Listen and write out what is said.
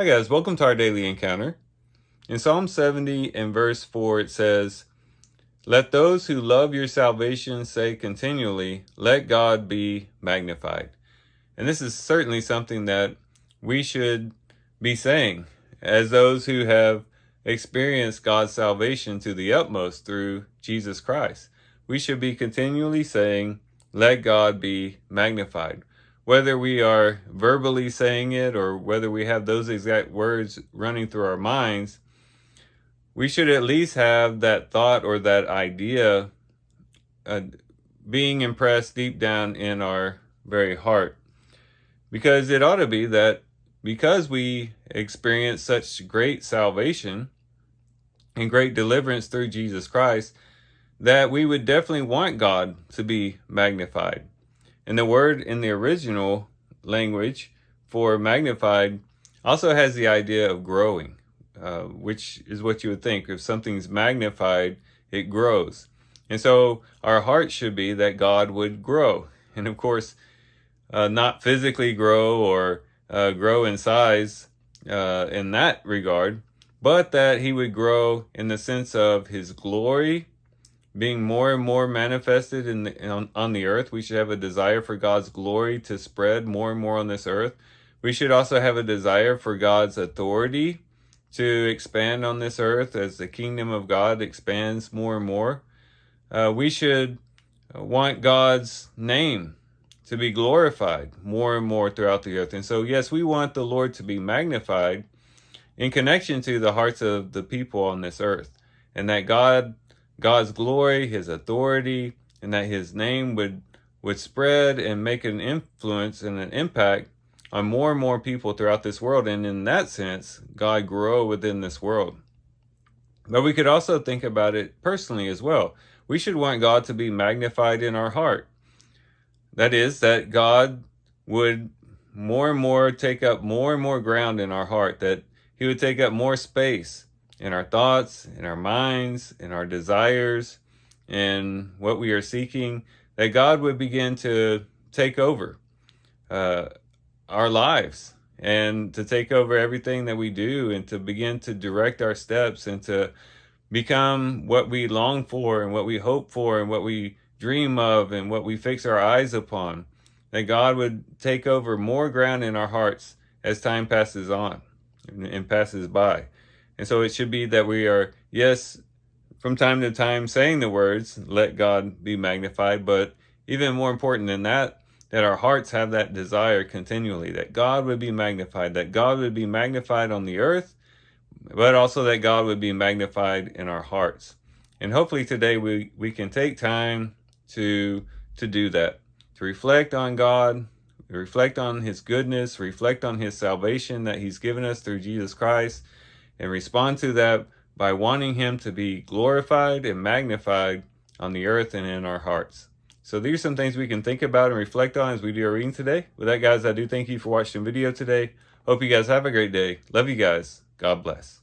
Hi guys, welcome to our daily encounter. In Psalm 70 and verse 4 it says, "Let those who love your salvation say continually, let God be magnified." And this is certainly something that we should be saying as those who have experienced God's salvation to the utmost through Jesus Christ. We should be continually saying, let God be magnified. Whether we are verbally saying it or whether we have those exact words running through our minds, we should at least have that thought or that idea being impressed deep down in our very heart. Because it ought to be that because we experience such great salvation and great deliverance through Jesus Christ, that we would definitely want God to be magnified. And the word in the original language for magnified also has the idea of growing, which is what you would think. If something's magnified, it grows. And so our heart should be that God would grow. And of course, not physically grow or grow in size in that regard, but that he would grow in the sense of his glory being more and more manifested on the earth. We should have a desire for God's glory to spread more and more on this earth. We should also have a desire for God's authority to expand on this earth as the kingdom of God expands more and more. We should want God's name to be glorified more and more throughout the earth. And so, yes, we want the Lord to be magnified in connection to the hearts of the people on this earth, and that God's glory, his authority, and that his name would spread and make an influence and an impact on more and more people throughout this world. And in that sense, God grow within this world. But we could also think about it personally as well. We should want God to be magnified in our heart. That is, that God would more and more take up more and more ground in our heart, that he would take up more space in our thoughts, in our minds, in our desires, in what we are seeking, that God would begin to take over our lives and to take over everything that we do and to begin to direct our steps and to become what we long for and what we hope for and what we dream of and what we fix our eyes upon. That God would take over more ground in our hearts as time passes on and passes by. And so it should be that we are, yes, from time to time saying the words, let God be magnified, but even more important than that, that our hearts have that desire continually, that God would be magnified, that God would be magnified on the earth, but also that God would be magnified in our hearts. And hopefully today we can take time to do that, to reflect on God, reflect on his goodness, reflect on his salvation that he's given us through Jesus Christ, and respond to that by wanting him to be glorified and magnified on the earth and in our hearts. So these are some things we can think about and reflect on as we do our reading today. With that, guys, I do thank you for watching the video today. Hope you guys have a great day. Love you guys. God bless.